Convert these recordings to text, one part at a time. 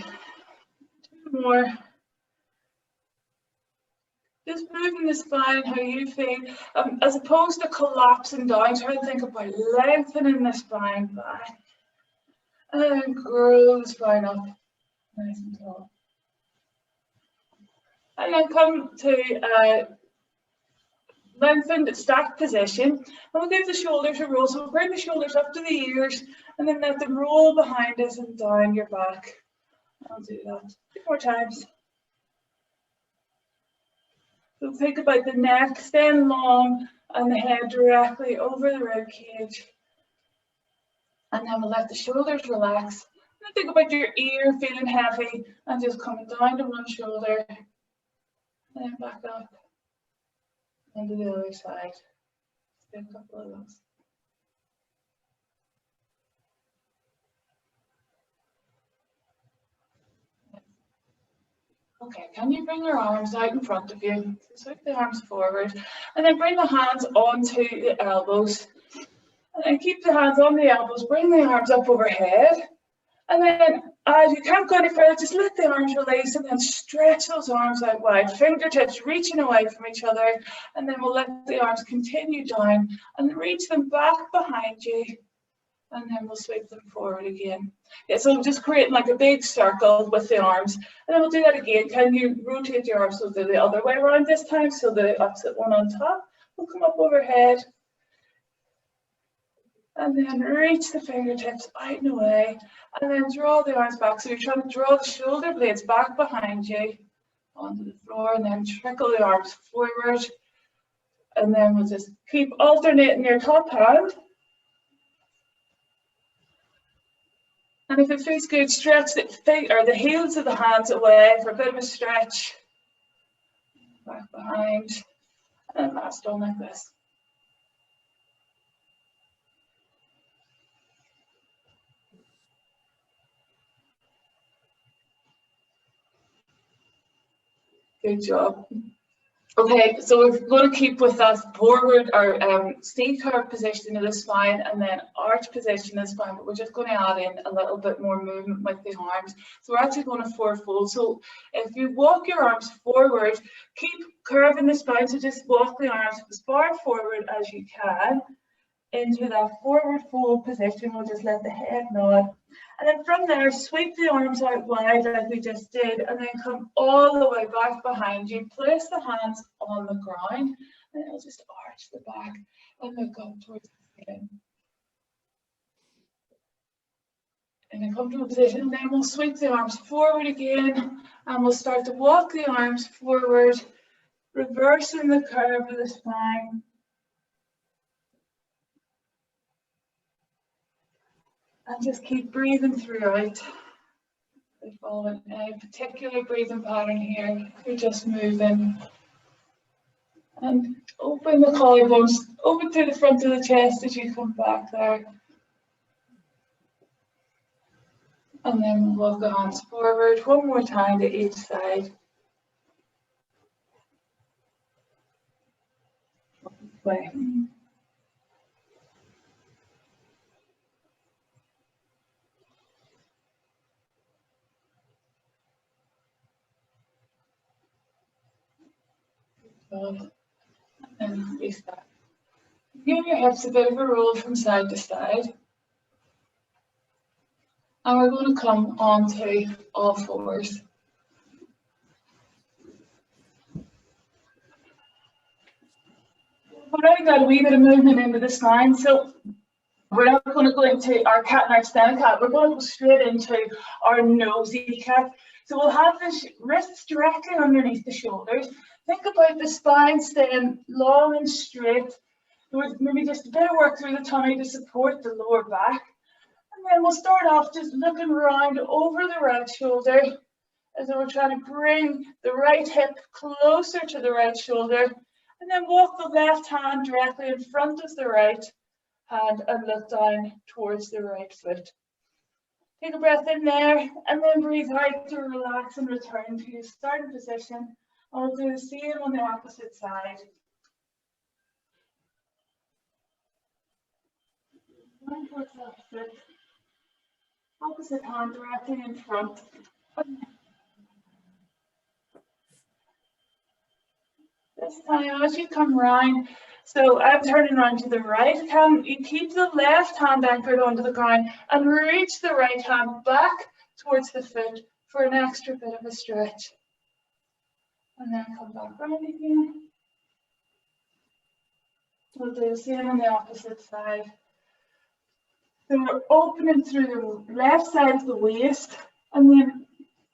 two more. Just moving the spine how you feel, as opposed to collapsing down. Try to think about lengthening the spine back, and then grow the spine up nice and tall. And then come to lengthened stacked position, and we'll give the shoulders a roll. So we'll bring the shoulders up to the ears, and then let them roll behind us and down your back. I'll do that 2 more times. So think about the neck staying long and the head directly over the rib cage. And then we'll let the shoulders relax. And think about your ear feeling heavy and just coming down to one shoulder. And then back up. And to the other side. Do a couple of those. Okay, can you bring your arms out in front of you? So sweep the arms forward and then bring the hands onto the elbows. And then keep the hands on the elbows, bring the arms up overhead. And then as you can't go any further, just let the arms release and then stretch those arms out wide. Fingertips reaching away from each other. And then we'll let the arms continue down and reach them back behind you. And then we'll sweep them forward again. Yeah, so just creating like a big circle with the arms. And then we'll do that again. Can you rotate your arms so they're the other way around this time? So the opposite one on top will come up overhead. And then reach the fingertips out and away. And then draw the arms back. So you're trying to draw the shoulder blades back behind you onto the floor. And then trickle the arms forward. And then we'll just keep alternating your top hand. And if it feels good, stretch the heels of the hands away for a bit of a stretch. Back behind. And last one like this. Good job. Okay, so we're going to keep with that forward or C-curve position of the spine and then arch position of the spine, but we're just going to add in a little bit more movement with the arms. So we're actually going to four-fold. So if you walk your arms forward, keep curving the spine, so just walk the arms as far forward as you can into that forward fold position. We'll just let the head nod. And then from there, sweep the arms out wide like we just did, and then come all the way back behind you. Place the hands on the ground, and it'll just arch the back and look up towards the skin. In a comfortable position, then we'll sweep the arms forward again, and we'll start to walk the arms forward, reversing the curve of the spine. And just keep breathing throughout. We're following a particular breathing pattern here. We're just moving. And open the collarbones, open through the front of the chest as you come back there. And then we'll walk the hands forward one more time to each side. Way. And release that. Give your hips a bit of a roll from side to side. And we're going to come onto all fours. We've already got a wee bit of movement into the spine, so we're not going to go into our cat and our extended cat. We're going to go straight into our nosy cat. So we'll have the wrists directly underneath the shoulders. Think about the spine staying long and straight. With maybe just a bit of work through the tummy to support the lower back. And then we'll start off just looking around over the right shoulder as though we're trying to bring the right hip closer to the right shoulder. And then walk the left hand directly in front of the right hand and look down towards the right foot. Take a breath in there and then breathe out to relax and return to your starting position. And we'll do the same on the opposite side. Down towards opposite hand directly in front This time as you come round, so I'm turning around to the right hand, you keep the left hand anchored onto the ground and reach the right hand back towards the foot for an extra bit of a stretch. And then come back round again. We'll do the same on the opposite side. So we're opening through the left side of the waist and then,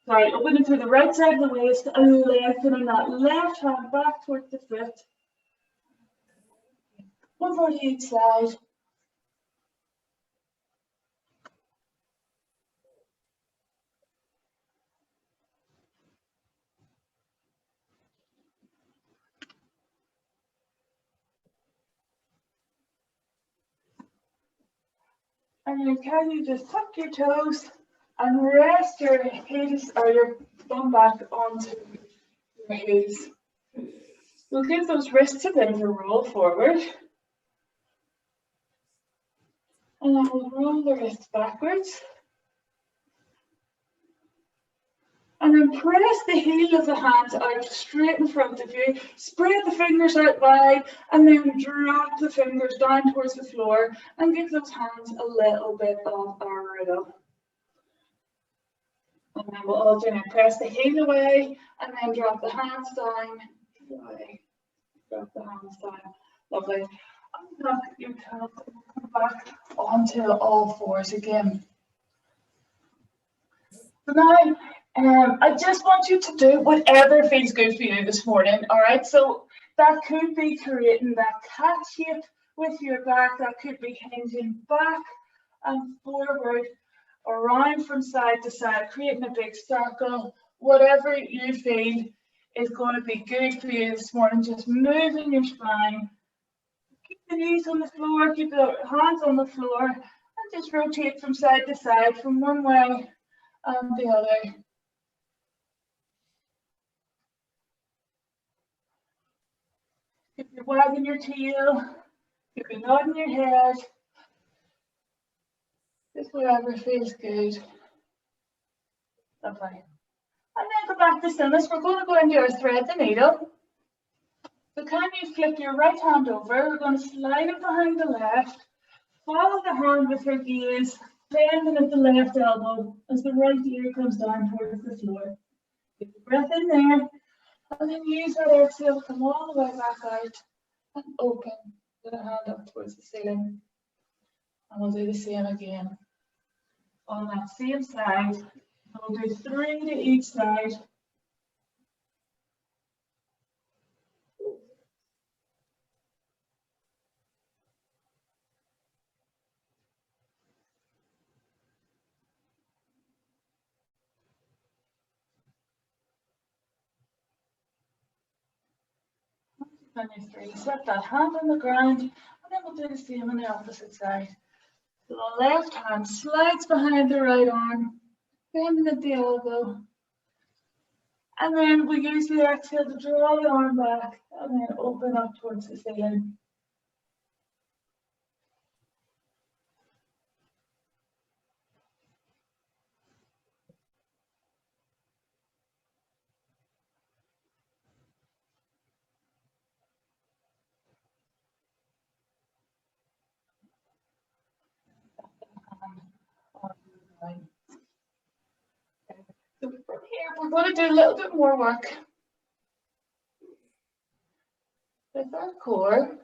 opening through the right side of the waist and lengthening that left hand back towards the foot. One more to each side. And then can you just tuck your toes and rest your heels or your bum back onto your heels. We'll give those wrists a bit of a roll forward. And then we'll roll the wrists backwards. And then press the heel of the hands out straight in front of you. Spread the fingers out wide and then drop the fingers down towards the floor and give those hands a little bit of a wriggle. And then we'll alternate. Press the heel away and then drop the hands down. Away. Drop the hands down. Lovely. Untuck your toes and come back onto all fours again. So now, I just want you to do whatever feels good for you this morning, all right? So that could be creating that cat shape with your back. That could be hinging back and forward, around from side to side, creating a big circle. Whatever you feel is going to be good for you this morning, just moving your spine. Keep the knees on the floor, keep the hands on the floor, and just rotate from side to side, from one way and the other. If you're wagging your tail, if you're nodding your head, just whatever feels good. Lovely. And then go back to stillness. We're going to go into our thread the needle. So can you flip your right hand over? We're going to slide it behind the left. Follow the hand with your gaze, bending at the left elbow as the right ear comes down towards the floor. Get the breath in there. And then use that exhale to come all the way back out and open the hand up towards the ceiling. And we'll do the same again on that same side. We'll do 3 to each side. On your 3, set that hand on the ground, and then we'll do the same on the opposite side. So the left hand slides behind the right arm, bending at the elbow. And then we use the exhale to draw the arm back and then open up towards the ceiling. So from here, we're going to do a little bit more work with our core.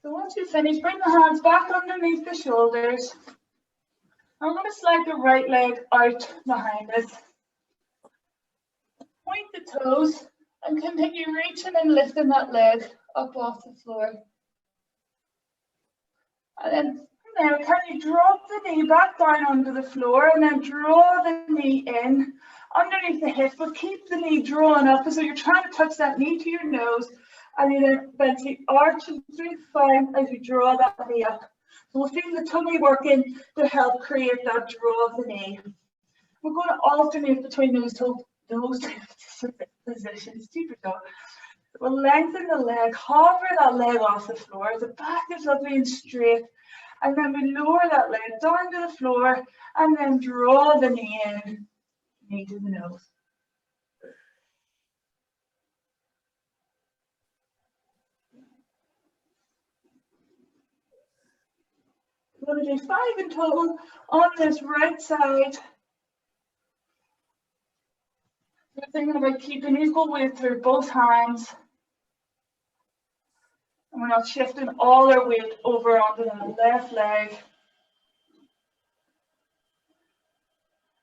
So once you finish, bring the hands back underneath the shoulders. I'm going to slide the right leg out behind us. Point the toes and continue reaching and lifting that leg up off the floor. And then from there, can you drop the knee back down onto the floor and then draw the knee in underneath the hip, but keep the knee drawn up as though you're trying to touch that knee to your nose, and you then eventually arching through the spine as you draw that knee up. So we'll feel the tummy working to help create that draw of the knee. We're going to alternate between those two positions. We'll lengthen the leg, hover that leg off the floor. The back is lovely and straight. And then we lower that leg down to the floor and then draw the knee in. knee to the nose. We're going to do 5 in total on this right side. We're thinking about keeping equal weight through both hands. And we're not shifting all our weight over onto that left leg.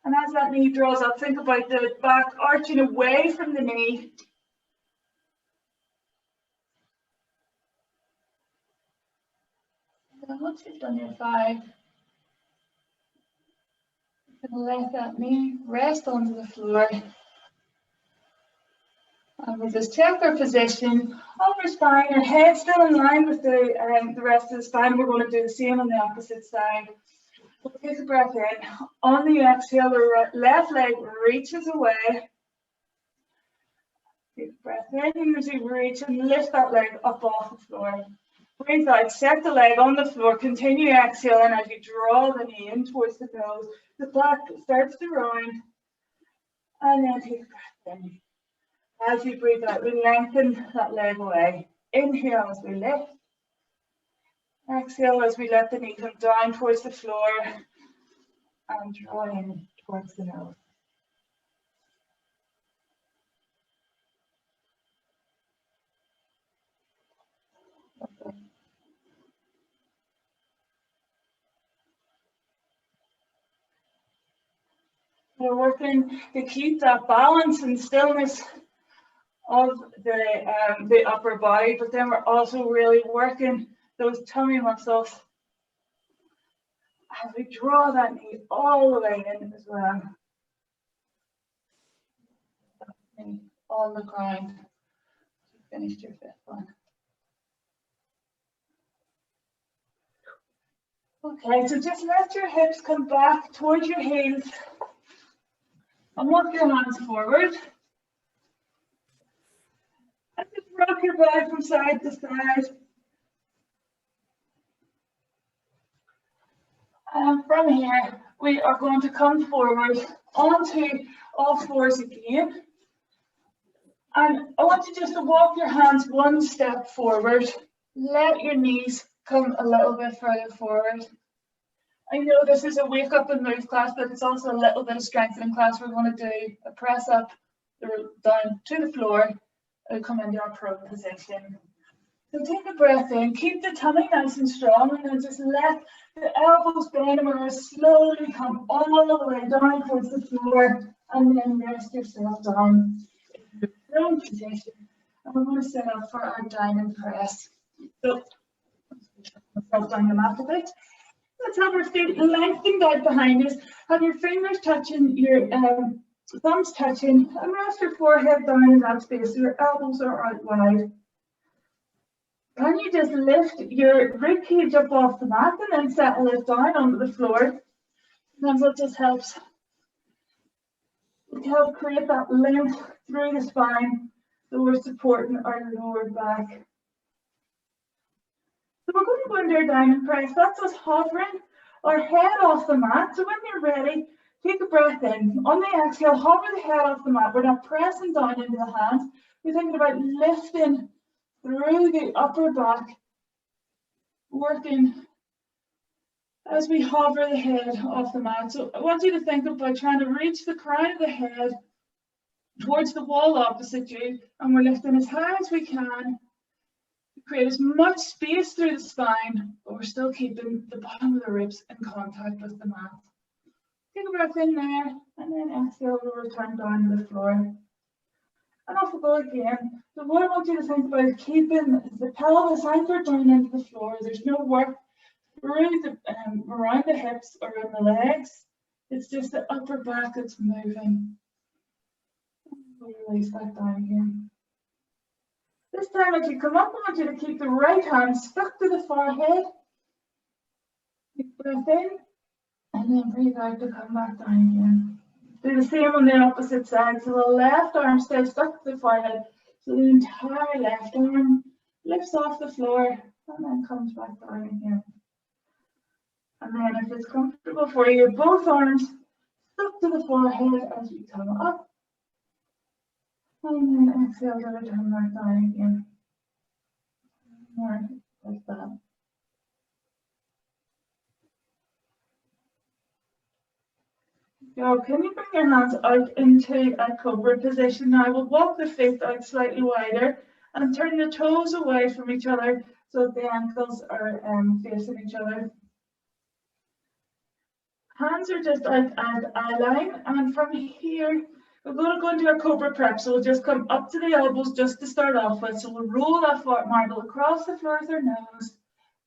And as that knee draws up, think about the back arching away from the knee. And once you've done your 5, you can let that knee rest onto the floor. And we'll just check our position of our spine. Our head still in line with the rest of the spine. We're going to do the same on the opposite side. We'll take a breath in. On the exhale, the left leg reaches away. Take a breath in as you reach and lift that leg up off the floor. Breathe out, set the leg on the floor. Continue exhaling as you draw the knee in towards the nose. The back starts to round. And then take a breath in. As you breathe out, we lengthen that leg away. Inhale as we lift. Exhale as we let the knee come down towards the floor and draw in towards the nose. Okay. We're working to keep that balance and stillness of the upper body, but then we're also really working those tummy muscles as we draw that knee all the way in as well. On the ground. You finished your 5th one. Okay, so just let your hips come back towards your heels and walk your hands forward. And just rock your body from side to side. And from here, we are going to come forward onto all fours again. And I want you just to walk your hands one step forward. Let your knees come a little bit further forward. I know this is a wake up and move class, but it's also a little bit of strengthening class. We're going to do a press up down to the floor and come into our prone position. So take a breath in, keep the tummy nice and strong, and then just let the elbows bend and we're going to slowly come all the way down towards the floor and then rest yourself down in the prone position. And we're going to set up for our diamond press. So, myself down the mat a bit. Let's have our feet lengthened out behind us. Have your fingers touching, your thumbs touching, and rest your forehead down in that space so your elbows are out wide. Can you just lift your rib cage up off the mat and then settle it down onto the floor? Sometimes that just helps create that length through the spine so we're supporting our lower back. So we're going to go into our diamond press. That's us hovering our head off the mat. So when you're ready, take a breath in. On the exhale, hover the head off the mat. We're not pressing down into the hands. We're thinking about lifting through the upper back, working as we hover the head off the mat. So I want you to think about trying to reach the crown of the head towards the wall opposite you, and we're lifting as high as we can. Create as much space through the spine, but we're still keeping the bottom of the ribs in contact with the mat. Take a breath in there, and then exhale, we'll return down to the floor. And off we go again. So what I want you to think about is keeping the pelvis anchored down into the floor. There's no work through the around the hips or in the legs. It's just the upper back that's moving. We'll release that down again. This time as you come up, I want you to keep the right hand stuck to the forehead. Take a breath in, and then breathe out to come back down again. Do the same on the opposite side. So the left arm stays stuck to the forehead. So the entire left arm lifts off the floor and then comes back down again. And then if it's comfortable for you, both arms up to the forehead as we come up. And then exhale to return back down again. More like that. Now, can you bring your hands out into a cobra position? Now, we'll walk the feet out slightly wider and turn the toes away from each other so that the ankles are facing each other. Hands are just out at eye line, and from here, we're going to go into a cobra prep. So we'll just come up to the elbows just to start off with. So we'll roll that marble across the floor with our nose,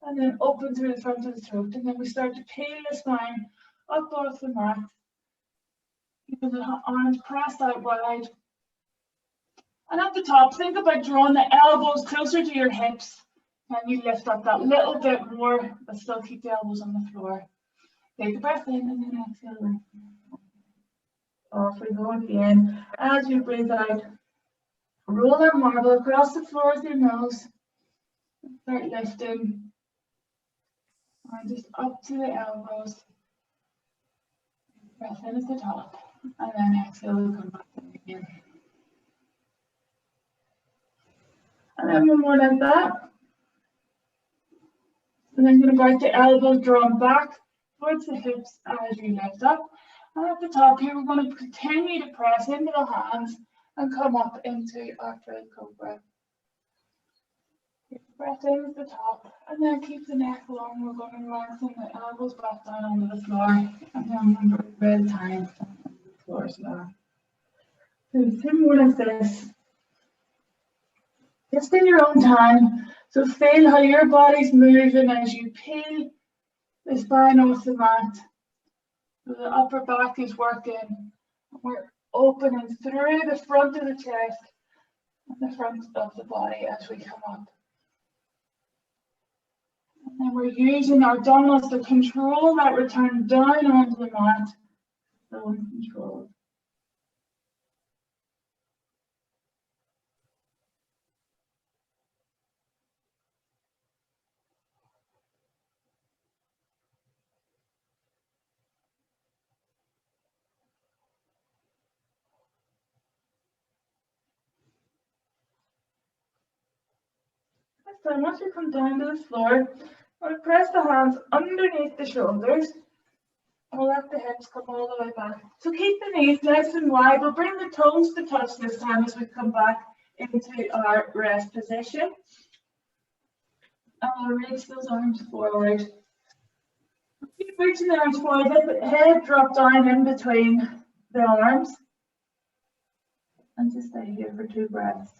and then open through the front of the throat. And then we start to peel the spine up off the mat. Keeping the arms pressed out wide. And at the top, think about drawing the elbows closer to your hips. And you lift up that little bit more, but still keep the elbows on the floor. Take a breath in and then exhale. Off we go again. As you breathe out, roll that marble across the floor with your nose. Start lifting. And just up to the elbows. Breath in at the top. And then exhale, come back in again. And then one more like that. And then going to bring the elbows drawn back towards the hips as you lift up. And at the top here, we're going to continue to press into the hands and come up into our third cobra. Breath in at the top, and then keep the neck long. We're going to lengthen the elbows back down onto the floor. And then remember, red time on the floor as well. So 2 more like this. Just in your own time. So feel how your body's moving as you peel the spine off the mat. So the upper back is working. We're opening through the front of the chest and the front of the body as we come up. And then we're using our abdominals to control that return down onto the mat. So in control. So once you come down to the floor, we'll press the hands underneath the shoulders. And we'll let the hips come all the way back. So keep the knees nice and wide. We'll bring the toes to touch this time as we come back into our rest position. And we'll reach those arms forward. Keep reaching the arms forward. Let the head drop down in between the arms. And just stay here for 2 breaths.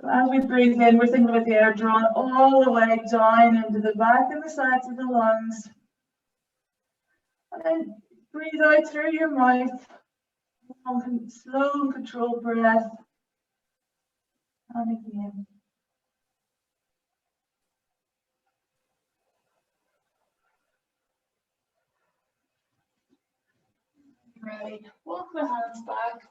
As we breathe in, we're thinking about the air drawn all the way down into the back and the sides of the lungs. And then breathe out through your mouth. Slow and controlled breath. And again. Ready. Walk the hands back.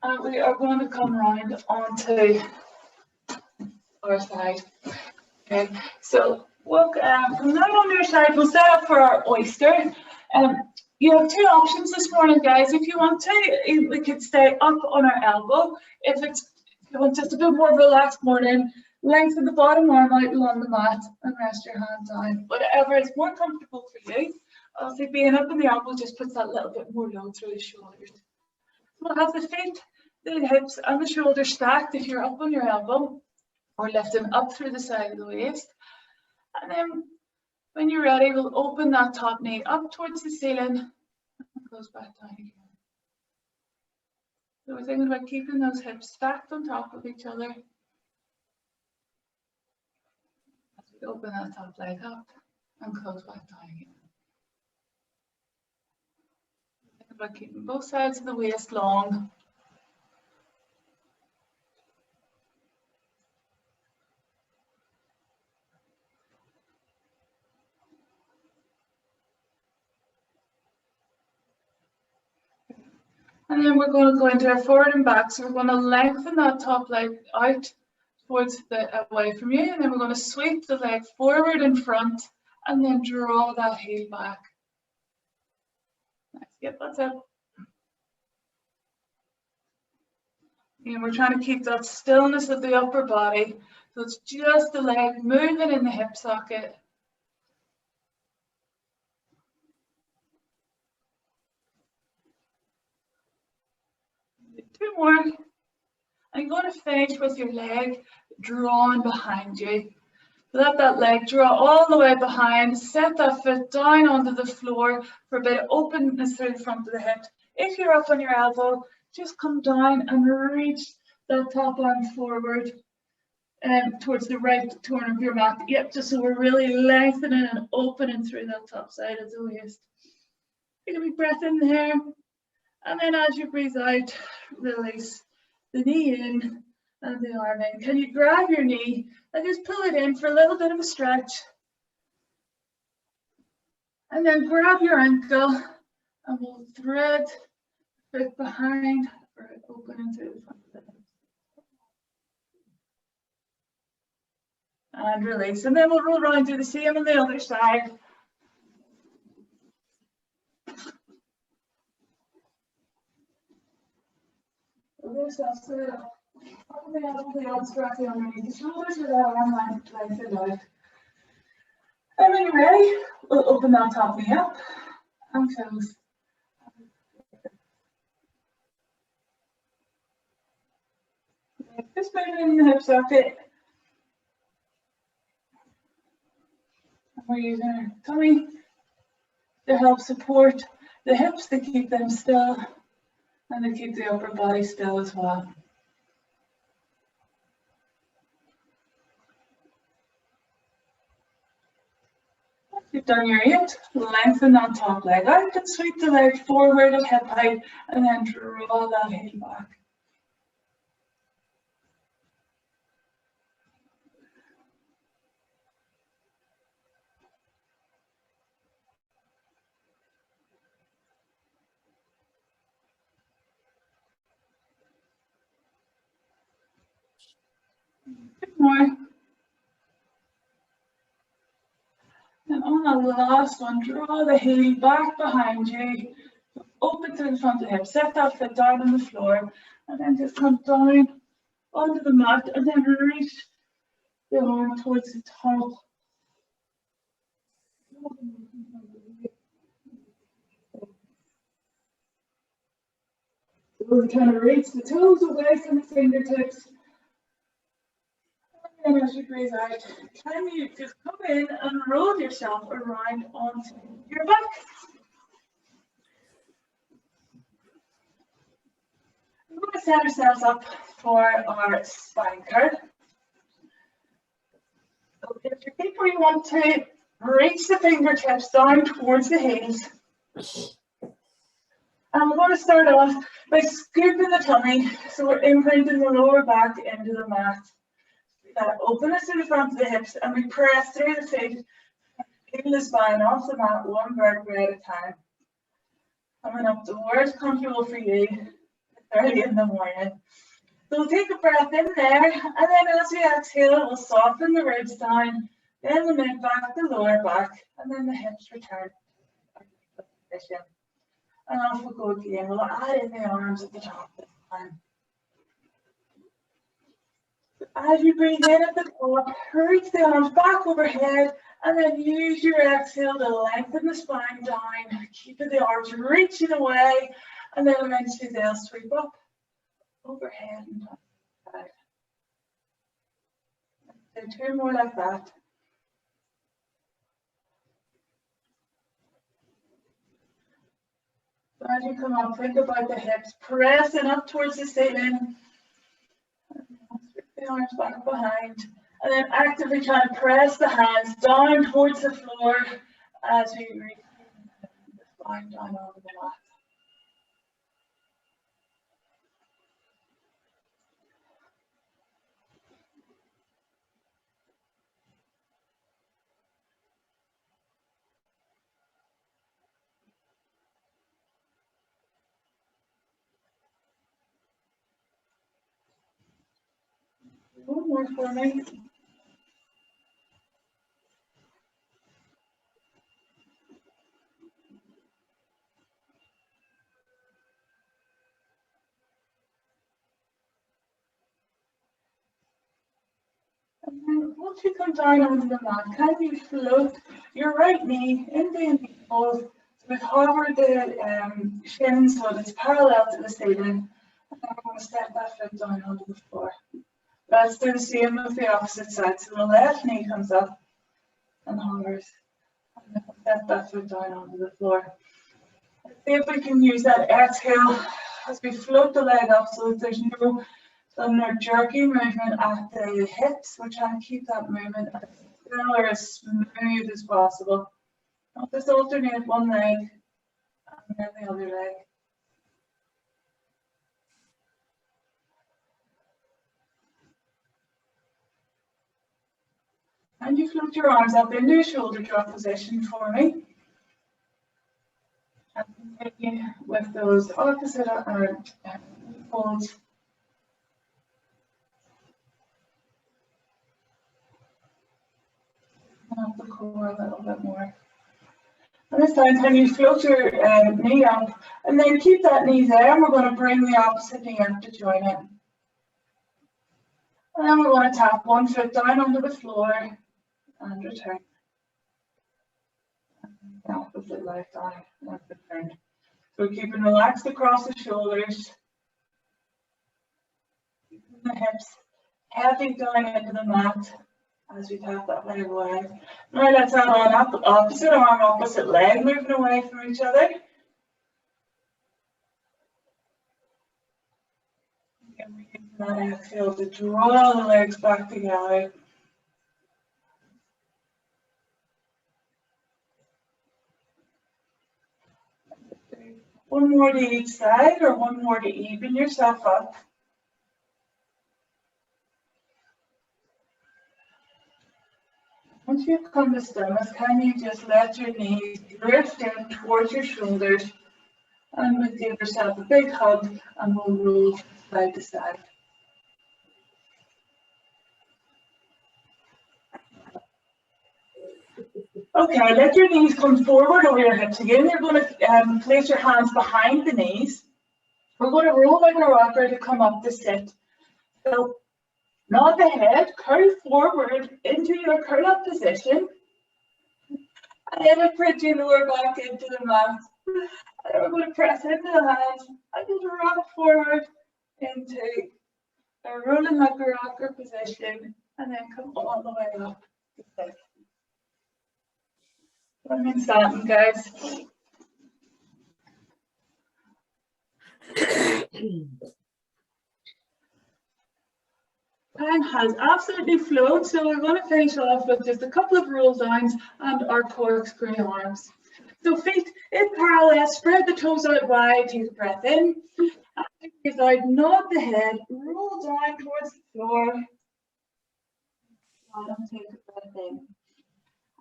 And we are going to come round onto our side. Okay, so walk from down on your side. We'll set up for our oyster. You have 2 options this morning, guys. If you want to, we could stay up on our elbow. If you want just a bit more relaxed morning, lengthen the bottom arm out along the mat and rest your hand down. Whatever is more comfortable for you. Obviously, being up in the elbow just puts that little bit more load through the shoulders. We'll have the feet, the hips and the shoulders stacked if you're up on your elbow, or lift them up through the side of the waist. And then when you're ready, we'll open that top knee up towards the ceiling and goes back down again. So we're thinking about keeping those hips stacked on top of each other. As we open that top leg up and close back down again. Think about keeping both sides of the waist long. And then we're going to go into our forward and back. So we're going to lengthen that top leg out towards the away from you, and then we're going to sweep the leg forward in front and then draw that heel back. Nice. Yep, that's it. And we're trying to keep that stillness of the upper body. So it's just the leg moving in the hip socket. Two more. I'm going to finish with your leg drawn behind you. Let that leg draw all the way behind. Set that foot down onto the floor for a bit of openness through the front of the hip. If you're up on your elbow, just come down and reach that top arm forward towards the right corner of your mat. Yep, just so we're really lengthening and opening through that top side of the waist. Take a big breath in there. And then as you breathe out, release the knee in and the arm in. Can you grab your knee and just pull it in for a little bit of a stretch? And then grab your ankle and we'll thread foot behind or open into the front of the hip. And release. And then we'll roll around, do the same on the other side. Yourself sit up. Open the elbow, the arms directly underneath the shoulders with that arm lengthened out. And when you're ready, we'll open that top knee up and close. Just moving in the hip socket. And we're using our tummy to help support the hips, to keep them still and to keep the upper body still as well. Once you've done your 8, lengthen that top leg out and sweep the leg forward at hip height and then draw that heel back. More. And on the last one, draw the heel back behind you, open through the front of the hip, set that foot down on the floor, and then just come down onto the mat and then reach the arm towards the top. So we're trying to reach the toes away from the fingertips. And as you breathe out, can you just come in and roll yourself around onto your back? We're going to set ourselves up for our spine curl. So if you're deeper, you want to reach the fingertips down towards the heels. And we're going to start off by scooping the tummy, so we're imprinting the lower back into the mat. That openness in the front of the hips, and we press through the feet, keeping the spine off the mat, one vertebra at a time. Coming up to where it's comfortable for you, early in the morning. So we'll take a breath in there, and then as we exhale, we'll soften the ribs down, then the mid back, the lower back, and then the hips return to position. And off we'll go again. We'll add in the arms at the top this time. As you breathe in at the top, reach the arms back overhead, and then use your exhale to lengthen the spine down, keeping the arms reaching away, and then eventually they'll sweep up overhead and down. So 2 more like that. So as you come up, think about the hips, pressing up towards the ceiling. The arms back behind, and then actively try to press the hands down towards the floor as we reach the spine down over the mat. One more for me. And then once you come down onto the mat, can you float your right knee into the knee pose? So we hover the shin so that it's parallel to the ceiling. And then we're going to step that foot down onto the floor. Let's do the same with the opposite side. So the left knee comes up and hovers. And then step that foot down onto the floor. Let's see if we can use that exhale as we float the leg up so that there's no jerky movement at the hips. We're trying to keep that movement as still or as smooth as possible. I'll just alternate one leg and then the other leg. And you float your arms up into a shoulder drop position for me. And continue with those opposite folds. Up the core a little bit more. And this time, can you float your knee up and then keep that knee there, and we're going to bring the opposite knee up to join it. And then we're going to tap one foot down onto the floor and return. The opposite leg down and return. So keep it relaxed across the shoulders. Keeping the hips heavy down into the mat as we tap that leg away. Now let's add on up opposite arm, opposite leg, moving away from each other. And we use that exhale to draw the legs back together. One more to each side, or one more to even yourself up. Once you've come to stillness, can you just let your knees drift in towards your shoulders, and we'll give yourself a big hug and we'll roll side to side. Okay, let your knees come forward over your hips again. You're going to place your hands behind the knees. We're going to roll like a rocker to come up to sit. So nod the head, curl forward into your curl up position. And then we'll print your lower back into the mat. And then we're going to press into the hands and just rock forward into a rolling like a rocker position. And then come all the way up to sit. I'm in starting, guys. Time has absolutely flown, so we're going to finish off with just a couple of roll downs and our corkscrew arms. So feet in parallel, spread the toes out wide, take a breath in. After you breathe out, nod the head, roll down towards the floor. And take a breath in.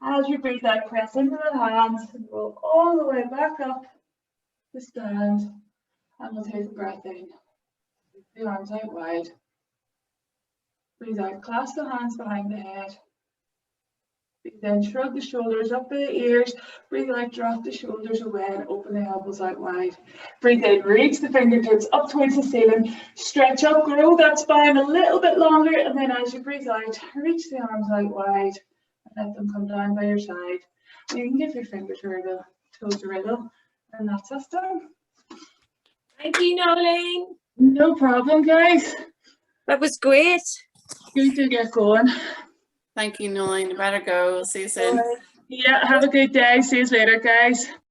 As you breathe out, press into the hands and roll all the way back up to stand. And we'll take a breath in. The arms out wide. Breathe out, clasp the hands behind the head. Breathe in, shrug the shoulders up the ears. Breathe out, drop the shoulders away and open the elbows out wide. Breathe in, reach the fingertips up towards the ceiling. Stretch up, grow that spine a little bit longer. And then as you breathe out, reach the arms out wide. And let them come down by your side. And you can give your fingers a wriggle, toes a wriggle. And that's us done. Thank you, Nolene. No problem, guys. That was great. You do get going. Thank you, Nolene. I better go. We'll see you soon. Yeah, have a good day. See you later, guys.